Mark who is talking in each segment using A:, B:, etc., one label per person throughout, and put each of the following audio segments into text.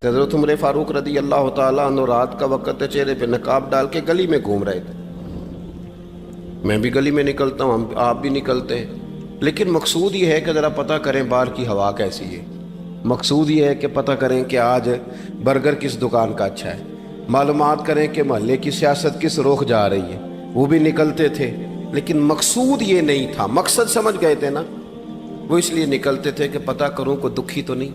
A: حضرت عمر فاروق رضی اللہ تعالیٰ عنہ رات کا وقت ہے، چہرے پہ نقاب ڈال کے گلی میں گھوم رہے تھے۔ میں بھی گلی میں نکلتا ہوں، آپ بھی نکلتے ہیں، لیکن مقصود یہ ہے کہ ذرا پتہ کریں باہر کی ہوا کیسی ہے۔ مقصود یہ ہے کہ پتہ کریں کہ آج برگر کس دکان کا اچھا ہے، معلومات کریں کہ محلے کی سیاست کس رخ جا رہی ہے۔ وہ بھی نکلتے تھے، لیکن مقصود یہ نہیں تھا۔ مقصد سمجھ گئے تھے نا، وہ اس لیے نکلتے تھے کہ پتہ کروں کوئی دکھی تو نہیں،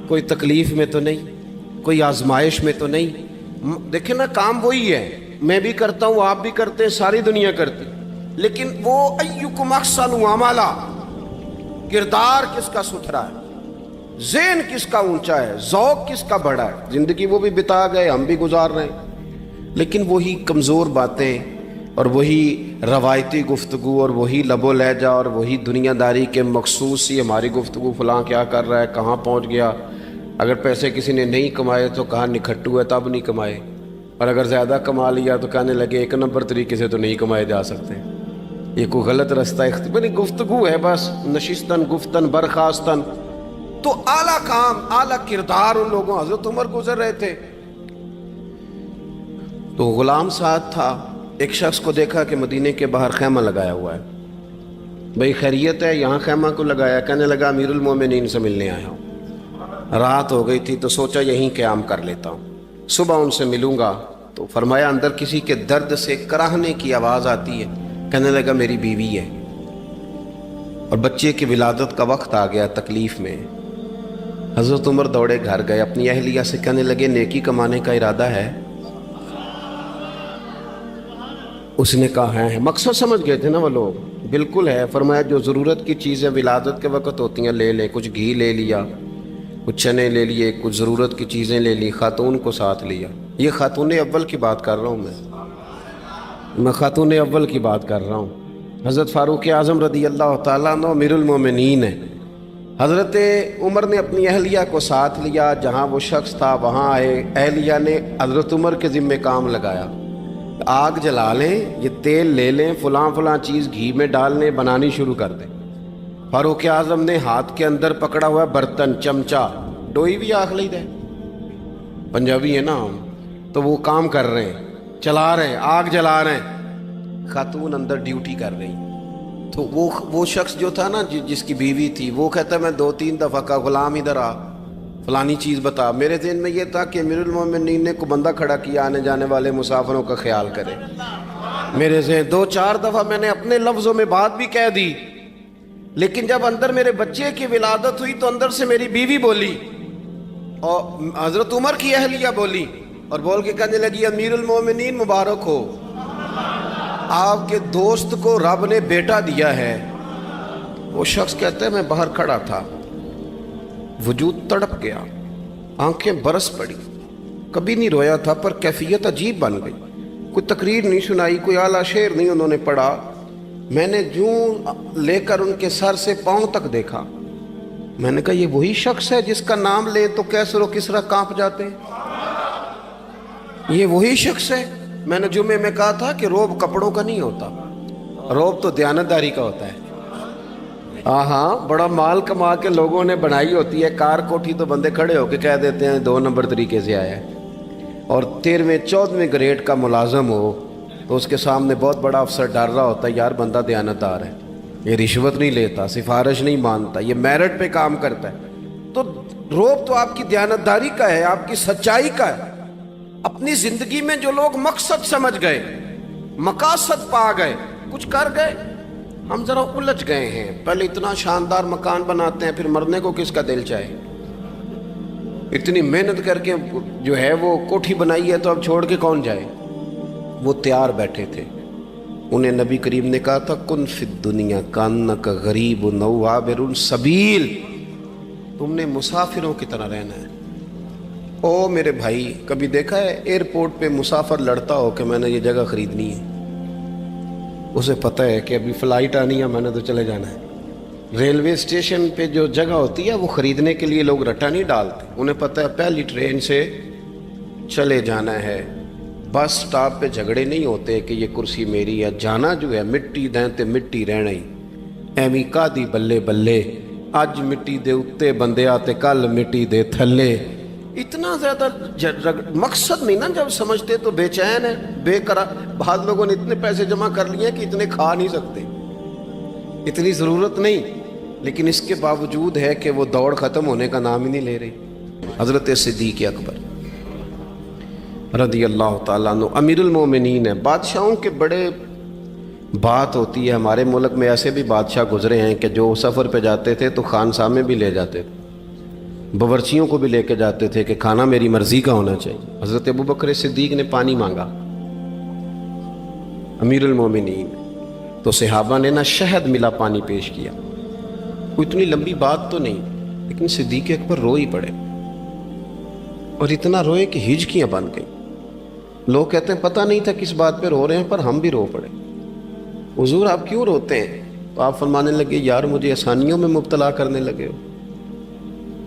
A: کوئی تکلیف میں تو نہیں، کوئی آزمائش میں تو نہیں۔ دیکھیں نا، کام وہی ہے، میں بھی کرتا ہوں، آپ بھی کرتے ہیں، ساری دنیا کرتی، لیکن وہ ایکم احسن عملا، کردار کس کا ستھرا ہے، ذہن کس کا اونچا ہے، ذوق کس کا بڑا ہے۔ زندگی وہ بھی بتا گئے، ہم بھی گزار رہے ہیں، لیکن وہی کمزور باتیں اور وہی روایتی گفتگو اور وہی لب و لہجہ اور وہی دنیا داری کے مخصوص سی ہماری گفتگو، فلاں کیا کر رہا ہے، کہاں پہنچ گیا۔ اگر پیسے کسی نے نہیں کمائے تو کہاں نکھٹو ہے تب نہیں کمائے، اور اگر زیادہ کما لیا تو کہنے لگے ایک نمبر طریقے سے تو نہیں کمائے جا سکتے، یہ کوئی غلط رستہ اختیار گفتگو ہے بس، نشستن گفتن برخاستن۔ تو اعلیٰ کام، اعلیٰ کردار ان لوگوں، حضرت عمر گزر رہے تھے تو غلام ساتھ تھا، ایک شخص کو دیکھا کہ مدینے کے باہر خیمہ لگایا ہوا ہے۔ بھئی خیریت ہے، یہاں خیمہ کو لگایا؟ کہنے لگا امیر المومنین سے ملنے آیا ہوں، رات ہو گئی تھی تو سوچا یہیں قیام کر لیتا ہوں، صبح ان سے ملوں گا۔ تو فرمایا اندر کسی کے درد سے کراہنے کی آواز آتی ہے۔ کہنے لگا میری بیوی ہے اور بچے کی ولادت کا وقت آ گیا، تکلیف میں۔ حضرت عمر دوڑے گھر گئے، اپنی اہلیہ سے کہنے لگے نیکی کمانے کا ارادہ ہے؟ اس نے کہا ہے۔ مقصد سمجھ گئے تھے نا وہ لوگ، بالکل ہے۔ فرمایا جو ضرورت کی چیزیں ولادت کے وقت ہوتی ہیں لے لیں، کچھ گھی لے لیا، کچھ چنے لے لیے، کچھ ضرورت کی چیزیں لے لی، خاتون کو ساتھ لیا۔ یہ خاتون اول کی بات کر رہا ہوں، میں خاتون اول کی بات کر رہا ہوں۔ حضرت فاروق اعظم رضی اللہ تعالیٰ عنہ امیر المومنین ہیں۔ حضرت عمر نے اپنی اہلیہ کو ساتھ لیا، جہاں وہ شخص تھا وہاں آئے، اہلیہ نے حضرت عمر کے ذمہ کام لگایا، آگ جلا لیں، یہ تیل لے لیں، فلاں فلاں چیز گھی میں ڈال لیں، بنانی شروع کر دیں۔ فاروق اعظم نے ہاتھ کے اندر پکڑا ہوا برتن، چمچہ، ڈوئی بھی آخ لی دے، پنجابی ہے نا ہم، تو وہ کام کر رہے ہیں، چلا رہے ہیں، آگ جلا رہے ہیں، خاتون اندر ڈیوٹی کر رہی۔ تو وہ شخص جو تھا نا جس کی بیوی تھی، وہ کہتا میں 2-3 دفعہ کا غلام ادھر آ، فلانی چیز بتا۔ میرے ذہن میں یہ تھا کہ امیر المومنین نے کو بندہ کھڑا کیا آنے جانے والے مسافروں کا خیال کرے۔ میرے ذہن 2-4 دفعہ میں نے اپنے لفظوں میں بات بھی کہہ دی، لیکن جب اندر میرے بچے کی ولادت ہوئی تو اندر سے میری بیوی بولی اور حضرت عمر کی اہلیہ بولی اور بول کے کہنے لگی امیر المومنین مبارک ہو، آپ کے دوست کو رب نے بیٹا دیا ہے۔ وہ شخص کہتا ہے میں باہر کھڑا تھا، وجود تڑپ گیا، آنکھیں برس پڑی، کبھی نہیں رویا تھا پر کیفیت عجیب بن گئی، کوئی تقریر نہیں سنائی، کوئی اعلیٰ شعر نہیں انہوں نے پڑھا، میں نے جوں لے کر ان کے سر سے پاؤں تک دیکھا، میں نے کہا یہ وہی شخص ہے جس کا نام لے تو کیسر و کسرا کانپ جاتے ہیں، یہ وہی شخص ہے۔ میں نے جمعے میں کہا تھا کہ روب کپڑوں کا نہیں ہوتا، روب تو دیانتداری کا ہوتا ہے۔ ہاں، بڑا مال کما کے لوگوں نے بنائی ہوتی ہے کار کوٹھی تو بندے کھڑے ہو کے کہہ دیتے ہیں 2 نمبر طریقے سے آیا ہے، اور 13ویں-14ویں گریڈ کا ملازم ہو تو اس کے سامنے بہت بڑا افسر ڈر رہا ہوتا ہے یار بندہ دیانتدار ہے، یہ رشوت نہیں لیتا، سفارش نہیں مانتا، یہ میرٹ پہ کام کرتا ہے۔ تو روب تو آپ کی دیانتداری کا ہے، آپ کی سچائی کا ہے۔ اپنی زندگی میں جو لوگ مقصد سمجھ گئے، مقاصد پا گئے، کچھ کر گئے، ہم ذرا الجھ گئے ہیں۔ پہلے اتنا شاندار مکان بناتے ہیں، پھر مرنے کو کس کا دل چاہے، اتنی محنت کر کے جو ہے وہ کوٹھی بنائی ہے تو اب چھوڑ کے کون جائے۔ وہ تیار بیٹھے تھے، انہیں نبی کریم نے کہا تھا کن فی الدنیا کانک غریب او عابر السبیل، تم نے مسافروں کی طرح رہنا ہے۔ او میرے بھائی، کبھی دیکھا ہے ایئرپورٹ پہ مسافر لڑتا ہو کہ میں نے یہ جگہ خریدنی ہے؟ اسے پتہ ہے کہ ابھی فلائٹ آنی ہے، میں نے تو چلے جانا ہے۔ ریلوے اسٹیشن پہ جو جگہ ہوتی ہے وہ خریدنے کے لیے لوگ رٹا نہیں ڈالتے، انہیں پتہ ہے پہلی ٹرین سے چلے جانا ہے۔ بس سٹاپ پہ جھگڑے نہیں ہوتے کہ یہ کرسی میری ہے، جانا جو ہے مٹی دیں تے مٹی رہنا ہی، ایویں کا دی بلے بلے اج مٹی دے اتے بندیا تے کل مٹی دے تھلے. اتنا زیادہ مقصد نہیں نا جب سمجھتے تو بے چین ہے بے قرار. بعض لوگوں نے اتنے پیسے جمع کر لیے کہ اتنے کھا نہیں سکتے, اتنی ضرورت نہیں, لیکن اس کے باوجود ہے کہ وہ دوڑ ختم ہونے کا نام ہی نہیں لے رہی. حضرت صدیق اکبر رضی اللہ تعالیٰ عنہ امیر المومنین ہے. بادشاہوں کے بڑے بات ہوتی ہے. ہمارے ملک میں ایسے بھی بادشاہ گزرے ہیں کہ جو سفر پہ جاتے تھے تو خانسامے بھی لے جاتے تھے, باورچیوں کو بھی لے کے جاتے تھے کہ کھانا میری مرضی کا ہونا چاہیے. حضرت ابوبکر صدیق نے پانی مانگا, امیر المومنین, تو صحابہ نے نا شہد ملا پانی پیش کیا. کوئی اتنی لمبی بات تو نہیں, لیکن صدیق اکبر رو ہی پڑے, اور اتنا روئے کہ ہجکیاں بن گئیں. لوگ کہتے ہیں پتہ نہیں تھا کس بات پہ رو رہے ہیں, پر ہم بھی رو پڑے. حضور آپ کیوں روتے ہیں؟ تو آپ فرمانے لگے یار مجھے آسانیوں میں مبتلا کرنے لگے ہو,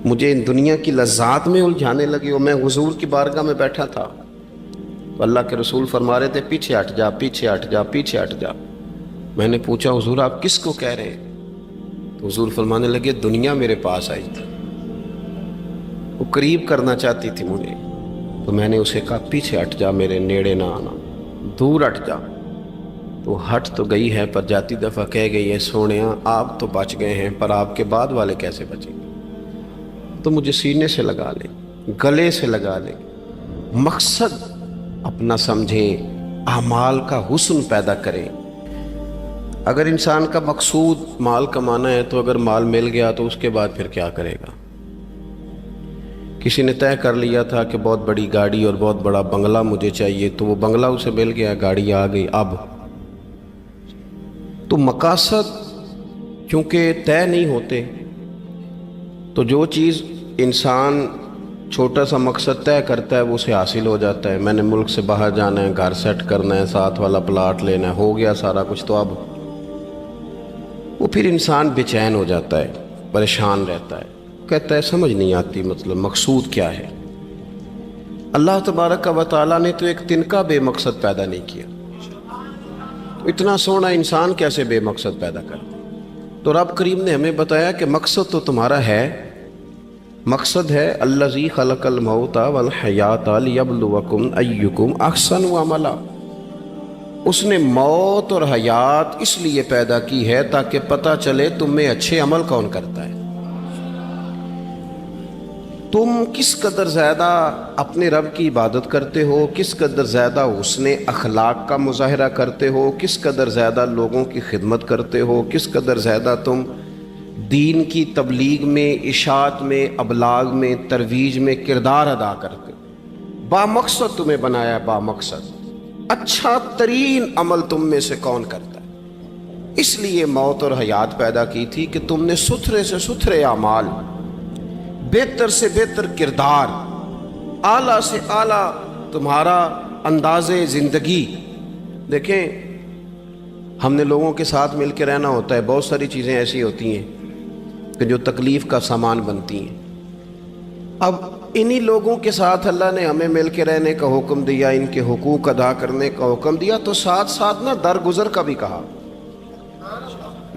A: مجھے ان دنیا کی لذات میں الجھانے لگے ہو. میں حضور کی بارگاہ میں بیٹھا تھا تو اللہ کے رسول فرما رہے تھے پیچھے ہٹ جا, پیچھے ہٹ جا, پیچھے ہٹ جا. میں نے پوچھا حضور آپ کس کو کہہ رہے ہیں؟ تو حضور فرمانے لگے دنیا میرے پاس آئی تھی, وہ قریب کرنا چاہتی تھی مجھے, تو میں نے اسے کہا پیچھے ہٹ جا, میرے نیڑے نہ آنا, دور ہٹ جا. تو ہٹ تو گئی ہے پر جاتی دفعہ کہہ گئی ہے سونیا آپ تو بچ گئے ہیں, پر آپ کے بعد والے کیسے بچیں گے؟ تو مجھے سینے سے لگا لیں, گلے سے لگا لیں. مقصد اپنا سمجھیں, اعمال کا حسن پیدا کریں. اگر انسان کا مقصود مال کمانا ہے تو اگر مال مل گیا تو اس کے بعد پھر کیا کرے گا؟ کسی نے طے کر لیا تھا کہ بہت بڑی گاڑی اور بہت بڑا بنگلہ مجھے چاہیے, تو وہ بنگلہ اسے مل گیا, گاڑی آ گئی. اب تو مقاصد کیونکہ طے نہیں ہوتے, تو جو چیز انسان چھوٹا سا مقصد طے کرتا ہے وہ اسے حاصل ہو جاتا ہے. میں نے ملک سے باہر جانا ہے, گھر سیٹ کرنا ہے, ساتھ والا پلاٹ لینا ہے, ہو گیا سارا کچھ. تو اب وہ پھر انسان بے چین ہو جاتا ہے, پریشان رہتا ہے, کہتا ہے سمجھ نہیں آتی مطلب مقصود کیا ہے. اللہ تبارک و تعالیٰ نے تو ایک تنکا بے مقصد پیدا نہیں کیا, اتنا سونا انسان کیسے بے مقصد پیدا کر دے؟ تو رب کریم نے ہمیں بتایا کہ مقصد تو تمہارا ہے. مقصد ہے الذی خلق الموت والحیات لیبلوکم ایکم احسن عملا. اس نے موت اور حیات اس لیے پیدا کی ہے تاکہ پتہ چلے تم میں اچھے عمل کون کرتا ہے, تم کس قدر زیادہ اپنے رب کی عبادت کرتے ہو, کس قدر زیادہ حسن اخلاق کا مظاہرہ کرتے ہو, کس قدر زیادہ لوگوں کی خدمت کرتے ہو, کس قدر زیادہ تم دین کی تبلیغ میں, اشاعت میں, ابلاغ میں, ترویج میں کردار ادا کرتے ہو. با مقصد تمہیں بنایا, با مقصد. اچھا ترین عمل تم میں سے کون کرتا ہے؟ اس لیے موت اور حیات پیدا کی تھی کہ تم نے ستھرے سے ستھرے اعمال, بہتر سے بہتر کردار, اعلیٰ سے اعلیٰ تمہارا انداز زندگی. دیکھیں ہم نے لوگوں کے ساتھ مل کے رہنا ہوتا ہے, بہت ساری چیزیں ایسی ہوتی ہیں کہ جو تکلیف کا سامان بنتی ہیں. اب انہی لوگوں کے ساتھ اللہ نے ہمیں مل کے رہنے کا حکم دیا, ان کے حقوق ادا کرنے کا حکم دیا, تو ساتھ ساتھ نا درگزر کا بھی کہا,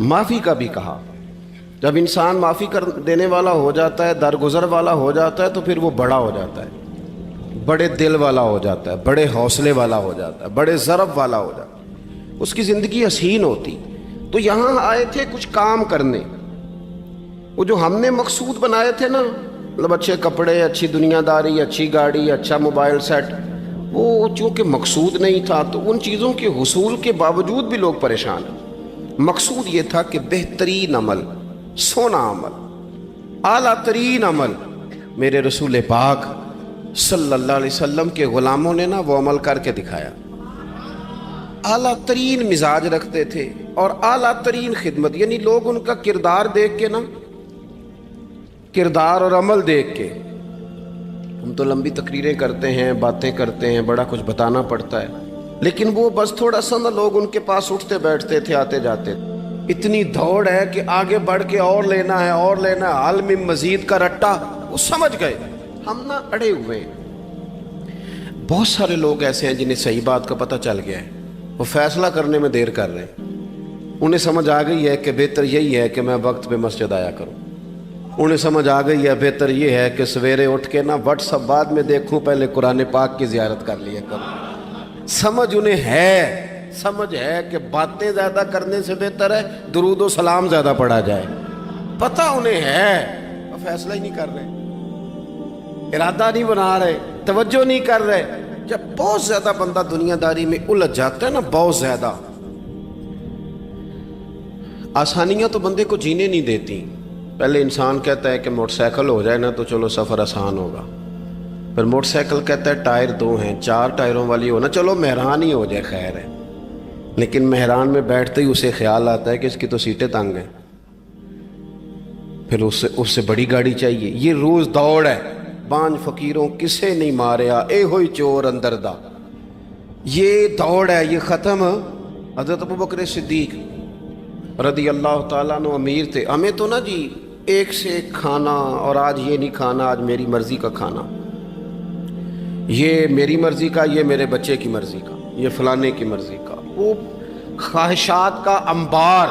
A: معافی کا بھی کہا. جب انسان معافی کر دینے والا ہو جاتا ہے, درگزر والا ہو جاتا ہے, تو پھر وہ بڑا ہو جاتا ہے, بڑے دل والا ہو جاتا ہے, بڑے حوصلے والا ہو جاتا ہے, بڑے ضرب والا ہو جاتا ہے, اس کی زندگی حسین ہوتی. تو یہاں آئے تھے کچھ کام کرنے. وہ جو ہم نے مقصود بنائے تھے نا, مطلب اچھے کپڑے, اچھی دنیا داری, اچھی گاڑی, اچھا موبائل سیٹ, وہ چونکہ مقصود نہیں تھا تو ان چیزوں کے حصول کے باوجود بھی لوگ پریشان ہیں. مقصود یہ تھا کہ بہترین عمل, سونا عمل, اعلیٰ ترین عمل میرے رسول پاک صلی اللہ علیہ وسلم کے غلاموں نے نا وہ عمل کر کے دکھایا. اعلیٰ ترین مزاج رکھتے تھے اور اعلیٰ ترین خدمت, یعنی لوگ ان کا کردار دیکھ کے نا, کردار اور عمل دیکھ کے, ہم تو لمبی تقریریں کرتے ہیں, باتیں کرتے ہیں, بڑا کچھ بتانا پڑتا ہے, لیکن وہ بس تھوڑا سا نا لوگ ان کے پاس اٹھتے بیٹھتے تھے, آتے جاتے. اتنی دوڑ ہے کہ آگے بڑھ کے اور لینا ہے, اور لینا ہے, حال میں مزید کا رٹا. وہ سمجھ گئے, ہم نا اڑے ہوئے ہیں. بہت سارے لوگ ایسے ہیں جنہیں صحیح بات کا پتہ چل گیا ہے, وہ فیصلہ کرنے میں دیر کر رہے ہیں. انہیں سمجھ آ گئی ہے کہ بہتر یہی ہے کہ میں وقت پہ مسجد آیا کروں, انہیں سمجھ آ گئی ہے بہتر یہ ہے کہ سویرے اٹھ کے نا واٹس ایپ بعد میں دیکھوں، پہلے قرآن پاک کی زیارت کر لیا کروں۔ سمجھ انہیں ہے، سمجھ ہے کہ باتیں زیادہ کرنے سے بہتر ہے درود و سلام زیادہ پڑھا جائے، پتہ انہیں ہے، وہ فیصلہ ہی نہیں کر رہے، ارادہ نہیں بنا رہے، توجہ نہیں کر رہے۔ جب بہت زیادہ بندہ دنیا داری میں الجھ جاتا ہے نا، بہت زیادہ، آسانیاں تو بندے کو جینے نہیں دیتی۔ پہلے انسان کہتا ہے کہ موٹر سائیکل ہو جائے نا تو چلو سفر آسان ہوگا، پھر موٹر سائیکل کہتا ہے ٹائر 2 ہیں، 4 ٹائروں والی ہونا، چلو مہران ہی ہو جائے خیر ہے، لیکن مہران میں بیٹھتے ہی اسے خیال آتا ہے کہ اس کی تو سیٹیں تنگ ہیں، پھر اس سے بڑی گاڑی چاہیے۔ یہ روز دوڑ ہے، بانج فقیروں کسے نہیں ماریا، اے ہوئی چور اندر دا، یہ دوڑ ہے، یہ ختم۔ حضرت ابوبکر صدیق رضی اللہ تعالیٰ عنہ امیر تھے، ہمیں تو نا جی ایک سے ایک کھانا، اور آج یہ نہیں کھانا، آج میری مرضی کا کھانا، یہ میری مرضی کا، یہ میرے بچے کی مرضی کا، یہ فلانے کی مرضی کا، وہ خواہشات کا انبار۔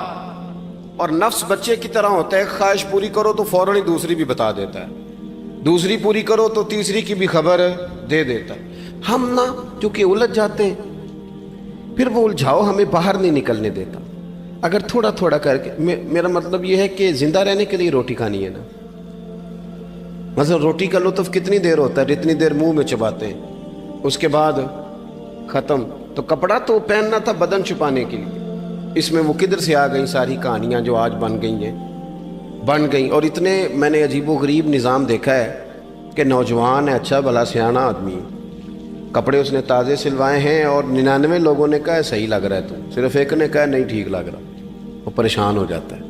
A: اور نفس بچے کی طرح ہوتا ہے، خواہش پوری کرو تو فوراً ہی دوسری بھی بتا دیتا ہے، دوسری پوری کرو تو تیسری کی بھی خبر دے دیتا ہے۔ ہم نا چونکہ الجھ جاتے ہیں، پھر وہ الجھاؤ ہمیں باہر نہیں نکلنے دیتا۔ اگر تھوڑا تھوڑا کر کے، میرا مطلب یہ ہے کہ زندہ رہنے کے لیے روٹی کھانی ہے نا، مثلا روٹی کا لطف کتنی دیر ہوتا ہے، جتنی دیر منہ میں چباتے ہیں، اس کے بعد ختم۔ تو کپڑا تو پہننا تھا بدن چھپانے کے لیے، اس میں وہ کدھر سے آ گئیں ساری کہانیاں جو آج بن گئیں۔ اور اتنے میں نے عجیب و غریب نظام دیکھا ہے کہ نوجوان ہے، اچھا بھلا سیانا آدمی، کپڑے اس نے تازے سلوائے ہیں، اور 99 لوگوں نے کہا ہے صحیح لگ رہا ہے، تو صرف ایک نے کہا نہیں ٹھیک لگ رہا، وہ پریشان ہو جاتا ہے،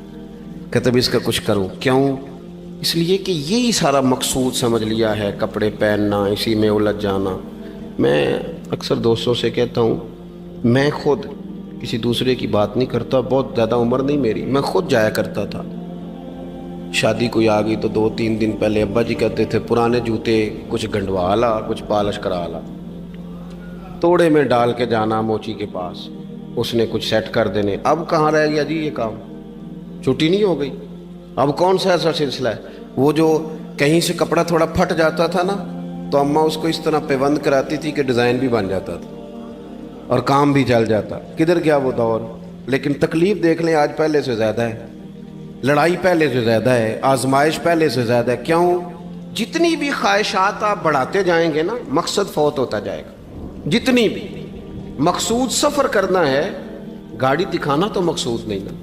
A: کہتے بھی اس کا کچھ کروں۔ کیوں؟ اس لیے کہ یہی سارا مقصود سمجھ لیا ہے، کپڑے پہننا، اسی میں الجھ جانا۔ میں اکثر دوستوں سے کہتا ہوں، میں خود کسی دوسرے کی بات نہیں کرتا، بہت زیادہ عمر نہیں میری، میں خود جایا کرتا تھا، شادی کوئی آ گئی تو 2-3 دن پہلے ابا جی کہتے تھے پرانے جوتے کچھ گنڈوا لا، کچھ پالش کرا لا، توڑے میں ڈال کے جانا موچی کے پاس، اس نے کچھ سیٹ کر دینے۔ اب کہاں رہ گیا جی یہ کام، چھٹی نہیں ہو گئی، اب کون سا ایسا سلسلہ ہے؟ وہ جو کہیں سے کپڑا تھوڑا پھٹ جاتا تھا نا، تو اماں اس کو اس طرح پیوند کراتی تھی کہ ڈیزائن بھی بن جاتا تھا اور کام بھی چل جاتا۔ کدھر گیا وہ دور؟ لیکن تکلیف دیکھ لیں آج پہلے سے زیادہ ہے، لڑائی پہلے سے زیادہ ہے، آزمائش پہلے سے زیادہ ہے۔ کیوں؟ جتنی بھی خواہشات آپ بڑھاتے جائیں گے نا، مقصد فوت ہوتا جائے گا۔ جتنی بھی مقصود سفر کرنا ہے، گاڑی دکھانا تو مقصود نہیں نا،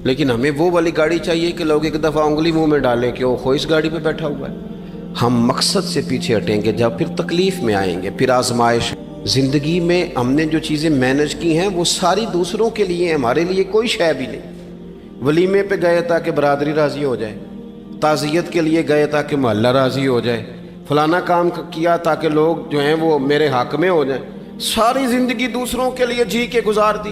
A: لیکن ہمیں وہ والی گاڑی چاہیے کہ لوگ ایک دفعہ انگلی منہ میں ڈالیں کہ وہ خو اس گاڑی پہ بیٹھا ہوا ہے۔ ہم مقصد سے پیچھے ہٹیں گے جب پھر تکلیف میں آئیں گے، پھر آزمائش۔ زندگی میں ہم نے جو چیزیں مینج کی ہیں وہ ساری دوسروں کے لیے، ہمارے لیے کوئی شے بھی نہیں۔ ولیمے پہ گئے تاکہ برادری راضی ہو جائے، تعزیت کے لیے گئے تاکہ محلہ راضی ہو جائے، فلانا کام کیا تاکہ لوگ جو ہیں وہ میرے حق میں ہو جائیں۔ ساری زندگی دوسروں کے لیے جی کے گزار دی،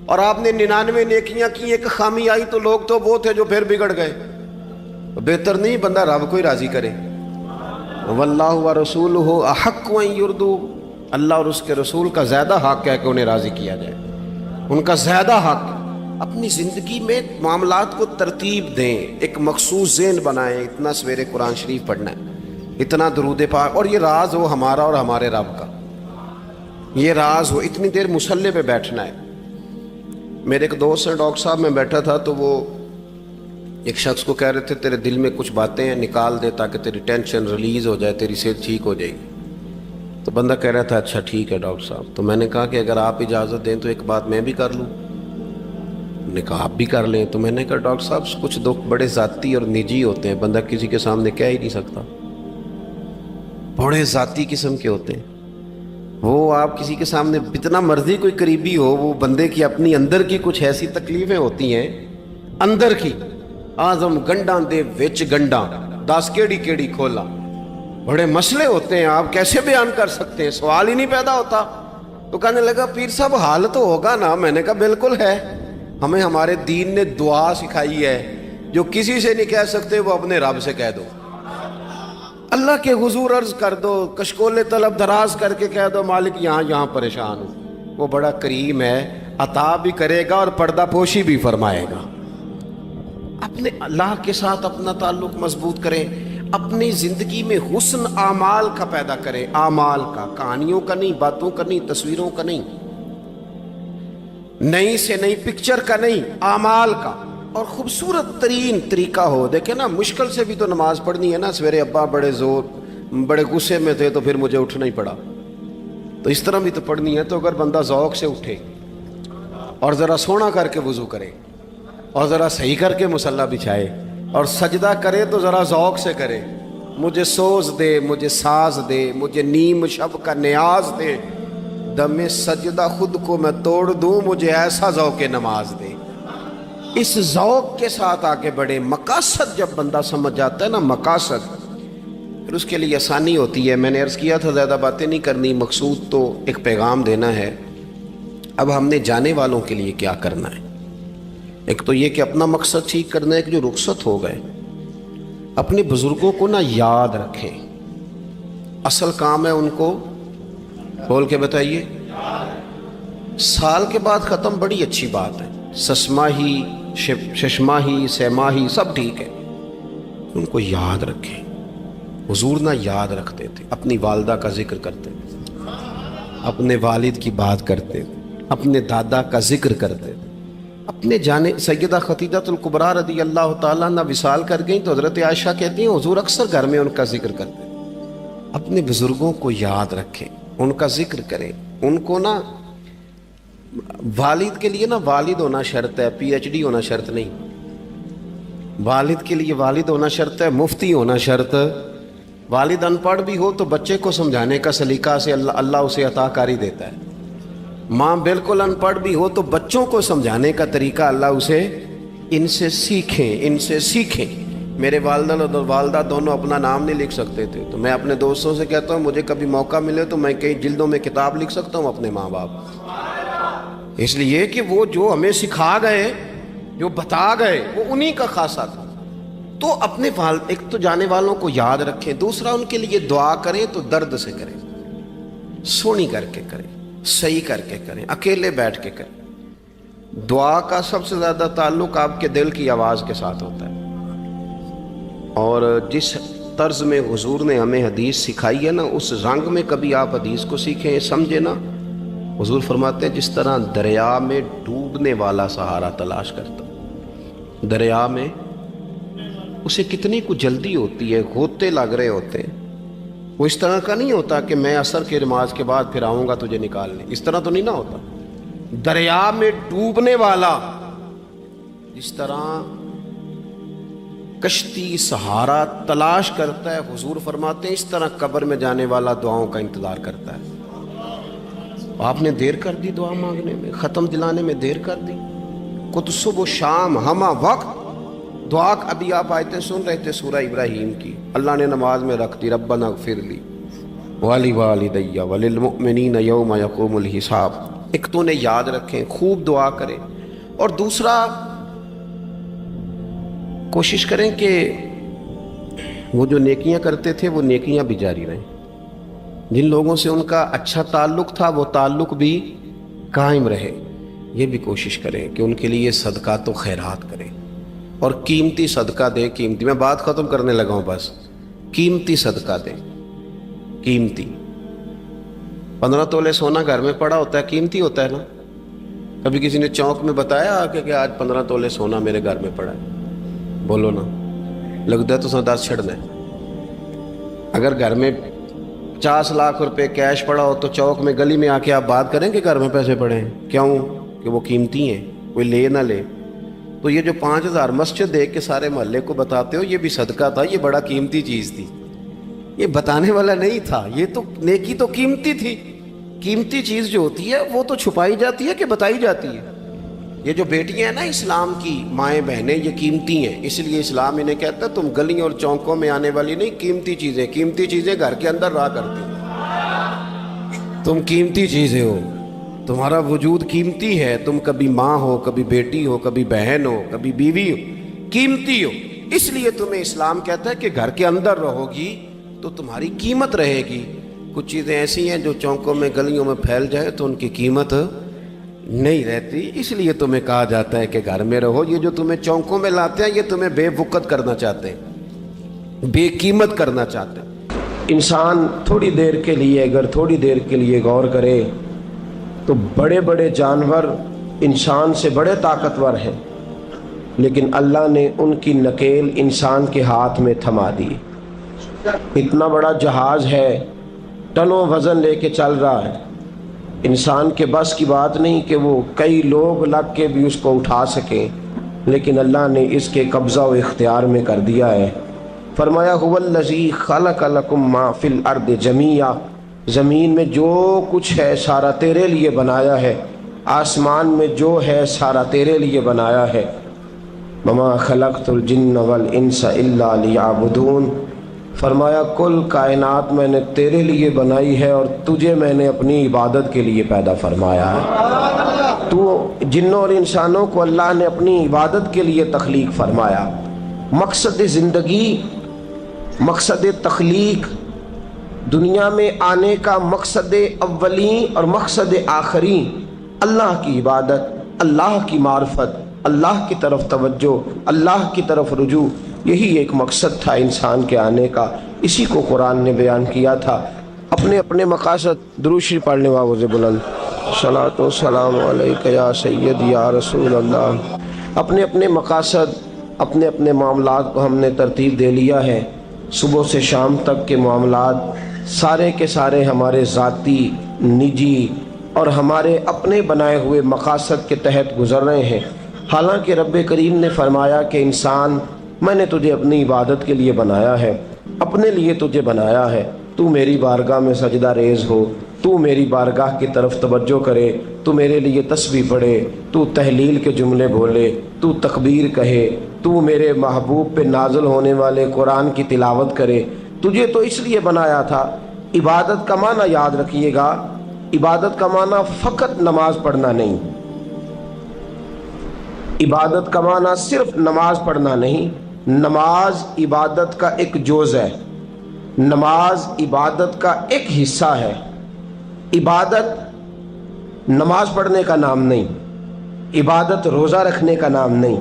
A: اور آپ نے 99 نیکیاں کی، ایک خامی آئی تو لوگ تو وہ تھے جو پھر بگڑ گئے۔ بہتر نہیں بندہ رب کو ہی راضی کرے۔ واللہ ورسولہ احق ان یرضوا، اللہ اور اس کے رسول کا زیادہ حق ہے کہ انہیں راضی کیا جائے، ان کا زیادہ حق۔ اپنی زندگی میں معاملات کو ترتیب دیں، ایک مخصوص ذہن بنائیں، اتنا سویرے قرآن شریف پڑھنا ہے، اتنا درود پاک، اور یہ راز ہو ہمارا اور ہمارے رب کا، یہ راز ہو، اتنی دیر مصلی پہ بیٹھنا ہے۔ میرے ایک دوست ہیں ڈاکٹر صاحب، میں بیٹھا تھا تو وہ ایک شخص کو کہہ رہے تھے تیرے دل میں کچھ باتیں ہیں، نکال دے تاکہ تیری ٹینشن ریلیز ہو جائے، تیری صحت ٹھیک ہو جائے گی۔ تو بندہ کہہ رہا تھا اچھا ٹھیک ہے ڈاکٹر صاحب۔ تو میں نے کہا کہ اگر آپ اجازت دیں تو ایک بات میں بھی کر لوں؟ نے کہا آپ بھی کر لیں۔ تو میں نے کہا ڈاکٹر صاحب کچھ دکھ بڑے ذاتی اور نجی ہوتے ہیں، بندہ کسی کے سامنے کہہ ہی نہیں سکتا، بڑے ذاتی قسم کے ہوتے ہیں، وہ آپ کسی کے سامنے جتنا مرضی کوئی قریبی ہو، وہ بندے کی اپنی اندر کی کچھ ایسی تکلیفیں ہوتی ہیں اندر کی، آزم گنڈاں دے وچ گنڈاں 10 کیڑی کھولا، بڑے مسئلے ہوتے ہیں، آپ کیسے بیان کر سکتے ہیں، سوال ہی نہیں پیدا ہوتا۔ تو کہنے لگا پیر صاحب حال تو ہوگا نا؟ میں نے کہا بالکل ہے، ہمیں ہمارے دین نے دعا سکھائی ہے، جو کسی سے نہیں کہہ سکتے وہ اپنے رب سے کہہ دو، اللہ کے حضور عرض کر دو، کشکول طلب دراز کر کے کہہ دو مالک یہاں پریشان ہوں، وہ بڑا کریم ہے، عطا بھی کرے گا اور پردہ پوشی بھی فرمائے گا۔ اپنے اللہ کے ساتھ اپنا تعلق مضبوط کریں، اپنی زندگی میں حسن اعمال کا پیدا کریں، اعمال کا، کہانیوں کا نہیں، باتوں کا نہیں، تصویروں کا نہیں، نئی سے نئی پکچر کا نہیں، اعمال کا، اور خوبصورت ترین طریقہ ہو۔ دیکھیں نا، مشکل سے بھی تو نماز پڑھنی ہے نا، سویرے ابا بڑے غصے میں تھے تو پھر مجھے اٹھنا ہی پڑا، تو اس طرح بھی تو پڑھنی ہے۔ تو اگر بندہ ذوق سے اٹھے اور ذرا سونا کر کے وضو کرے اور ذرا صحیح کر کے مصلی بچھائے اور سجدہ کرے تو ذرا ذوق سے کرے، مجھے سوز دے، مجھے ساز دے، مجھے نیم شب کا نیاز دے، دم سجدہ خود کو میں توڑ دوں، مجھے ایسا ذوق نماز دے۔ اس ذوق کے ساتھ آگے بڑھے۔ مقاصد جب بندہ سمجھ جاتا ہے نا، مقاصد، پھر اس کے لیے آسانی ہوتی ہے۔ میں نے عرض کیا تھا زیادہ باتیں نہیں کرنی، مقصود تو ایک پیغام دینا ہے۔ اب ہم نے جانے والوں کے لیے کیا کرنا ہے؟ ایک تو یہ کہ اپنا مقصد ٹھیک کرنا ہے کہ جو رخصت ہو گئے اپنے بزرگوں کو نا یاد رکھیں۔ اصل کام ہے ان کو بول کے بتائیے۔ سال کے بعد ختم، بڑی اچھی بات ہے، سسماہی، ششماہی، سیماہی سب ٹھیک ہے، ان کو یاد رکھیں۔ حضور نہ یاد رکھتے تھے، اپنی والدہ کا ذکر کرتے تھے، اپنے والد کی بات کرتے تھے، اپنے دادا کا ذکر کرتے تھے، اپنے جانے سیدہ خدیجہ الکبریٰ رضی اللہ تعالیٰ عنہ وصال کر گئیں تو حضرت عائشہ کہتی ہیں حضور اکثر گھر میں ان کا ذکر کرتے تھے۔ اپنے بزرگوں کو یاد رکھیں، ان کا ذکر کریں، ان کو نا، والد کے لیے نا والد ہونا شرط ہے، پی ایچ ڈی ہونا شرط نہیں۔ والد کے لیے والد ہونا شرط ہے، مفتی ہونا شرط۔ والد ان پڑھ بھی ہو تو بچے کو سمجھانے کا سلیقہ سے اللہ اسے عطا کاری دیتا ہے۔ ماں بالکل ان پڑھ بھی ہو تو بچوں کو سمجھانے کا طریقہ اللہ اسے، ان سے سیکھیں، ان سے سیکھیں۔ میرے والدہ اور والدہ دونوں اپنا نام نہیں لکھ سکتے تھے، تو میں اپنے دوستوں سے کہتا ہوں مجھے کبھی موقع ملے تو میں کئی جلدوں میں کتاب لکھ سکتا ہوں اپنے ماں باپ، اس لیے کہ وہ جو ہمیں سکھا گئے، جو بتا گئے، وہ انہی کا خاصہ تھا۔ تو اپنے ایک تو جانے والوں کو یاد رکھیں، دوسرا ان کے لیے دعا کریں تو درد سے کریں، سونی کر کے کریں، صحیح کر کے کریں، اکیلے بیٹھ کے کریں۔ دعا کا سب سے زیادہ تعلق آپ کے دل کی آواز کے ساتھ ہوتا ہے، اور جس طرز میں حضور نے ہمیں حدیث سکھائی ہے نا، اس رنگ میں کبھی آپ حدیث کو سیکھیں، سمجھے نا۔ حضور فرماتے ہیں جس طرح دریا میں ڈوبنے والا سہارا تلاش کرتا، دریا میں اسے کتنی کو جلدی ہوتی ہے، غوطے لگ رہے ہوتے ہیں، وہ اس طرح کا نہیں ہوتا کہ میں عصر کی نماز کے بعد پھر آؤں گا تجھے نکالنے، اس طرح تو نہیں نہ ہوتا۔ دریا میں ڈوبنے والا جس طرح کشتی سہارا تلاش کرتا ہے، حضور فرماتے ہیں اس طرح قبر میں جانے والا دعاؤں کا انتظار کرتا ہے۔ آپ نے دیر کر دی دعا مانگنے میں، ختم دلانے میں دیر کر دی، کت صبح و شام ہمہ وقت دعا۔ ابھی آپ آیتیں سن رہے تھے سورہ ابراہیم کی، اللہ نے نماز میں رکھ دی، ربنا اغفر لی وَلِوَالِدَيَّ وَلِلْمُؤْمِنِينَ يَوْمَ يَقُومُ الْحِسَابُ۔ ایک تو انہیں یاد رکھیں، خوب دعا کریں، اور دوسرا کوشش کریں کہ وہ جو نیکیاں کرتے تھے وہ نیکیاں بھی جاری رہیں، جن لوگوں سے ان کا اچھا تعلق تھا وہ تعلق بھی قائم رہے۔ یہ بھی کوشش کریں کہ ان کے لیے صدقات و خیرات کریں، اور قیمتی صدقہ دیں۔ قیمتی، میں بات ختم کرنے لگا ہوں، بس قیمتی صدقہ دیں، قیمتی۔ 15 تولے سونا گھر میں پڑا ہوتا ہے، قیمتی ہوتا ہے نا۔ کبھی کسی نے چوک میں بتایا کہ آج 15 تولے سونا میرے گھر میں پڑا ہے؟ بولو نا، لگتا ہے تو 10 چھڑنا ہے۔ اگر گھر میں 50 لاکھ روپے کیش پڑا ہو تو چوک میں گلی میں آ کے آپ بات کریں کہ گھر میں پیسے پڑے ہیں؟ کیوں؟ کہ وہ قیمتی ہیں، کوئی لے نہ لے۔ تو یہ جو 5000 مسجد دیکھ کے سارے محلے کو بتاتے ہو، یہ بھی صدقہ تھا، یہ بڑا قیمتی چیز تھی، یہ بتانے والا نہیں تھا، یہ تو نیکی تو قیمتی تھی۔ قیمتی چیز جو ہوتی ہے وہ تو چھپائی جاتی ہے کہ بتائی جاتی ہے؟ یہ جو بیٹیاں ہیں نا اسلام کی، مائیں بہنیں، یہ قیمتی ہیں، اس لیے اسلام انہیں کہتا ہے تم گلیوں اور چوکوں میں آنے والی نہیں، قیمتی چیزیں، قیمتی چیزیں گھر کے اندر رہا کرتی ہیں۔ تم قیمتی چیزیں ہو، تمہارا وجود قیمتی ہے، تم کبھی ماں ہو، کبھی بیٹی ہو، کبھی بہن ہو، کبھی بیوی ہو، قیمتی ہو۔ اس لیے تمہیں اسلام کہتا ہے کہ گھر کے اندر رہو گی تو تمہاری قیمت رہے گی۔ کچھ چیزیں ایسی ہیں جو چوکوں میں گلیوں میں پھیل جائے تو ان کی قیمت نہیں رہتی، اس لیے تمہیں کہا جاتا ہے کہ گھر میں رہو۔ یہ جو تمہیں چونکوں میں لاتے ہیں یہ تمہیں بے وقت کرنا چاہتے ہیں، بے قیمت کرنا چاہتے ہیں۔ انسان تھوڑی دیر کے لیے، اگر تھوڑی دیر کے لیے غور کرے تو بڑے بڑے جانور انسان سے بڑے طاقتور ہیں، لیکن اللہ نے ان کی نکیل انسان کے ہاتھ میں تھما دی۔ اتنا بڑا جہاز ہے، ٹنوں وزن لے کے چل رہا ہے، انسان کے بس کی بات نہیں کہ وہ کئی لوگ لگ کے بھی اس کو اٹھا سکیں، لیکن اللہ نے اس کے قبضہ و اختیار میں کر دیا ہے۔ فرمایا هو الذی خلق لکم ما فی الارض جمیعا، زمین میں جو کچھ ہے سارا تیرے لیے بنایا ہے، آسمان میں جو ہے سارا تیرے لیے بنایا ہے۔ وما خلقت الجن والانس الا لیعبدون، فرمایا کل کائنات میں نے تیرے لیے بنائی ہے اور تجھے میں نے اپنی عبادت کے لیے پیدا فرمایا ہے۔ تو جنوں اور انسانوں کو اللہ نے اپنی عبادت کے لیے تخلیق فرمایا۔ مقصد زندگی، مقصد تخلیق، دنیا میں آنے کا مقصد اولین اور مقصد آخری اللہ کی عبادت، اللہ کی معرفت، اللہ کی طرف توجہ، اللہ کی طرف رجوع، یہی ایک مقصد تھا انسان کے آنے کا۔ اسی کو قرآن نے بیان کیا تھا۔ اپنے اپنے مقاصد، درود شریف پڑھنے والے بلند صلاۃ و سلام علیک یا سید یا رسول اللہ۔ اپنے اپنے مقاصد، اپنے اپنے معاملات کو ہم نے ترتیب دے لیا ہے۔ صبح سے شام تک کے معاملات سارے کے سارے ہمارے ذاتی، نجی اور ہمارے اپنے بنائے ہوئے مقاصد کے تحت گزر رہے ہیں۔ حالانکہ رب کریم نے فرمایا کہ انسان، میں نے تجھے اپنی عبادت کے لیے بنایا ہے، اپنے لیے تجھے بنایا ہے، تو میری بارگاہ میں سجدہ ریز ہو، تو میری بارگاہ کی طرف توجہ کرے، تو میرے لیے تسبیح پڑھے، تو تحلیل کے جملے بولے، تو تکبیر کہے، تو میرے محبوب پہ نازل ہونے والے قرآن کی تلاوت کرے۔ تجھے تو اس لیے بنایا تھا۔ عبادت کا معنی یاد رکھیے گا، عبادت کا معنی فقط نماز پڑھنا نہیں، عبادت کا معنی صرف نماز پڑھنا نہیں، نماز عبادت کا ایک جز ہے، نماز عبادت کا ایک حصہ ہے۔ عبادت نماز پڑھنے کا نام نہیں، عبادت روزہ رکھنے کا نام نہیں،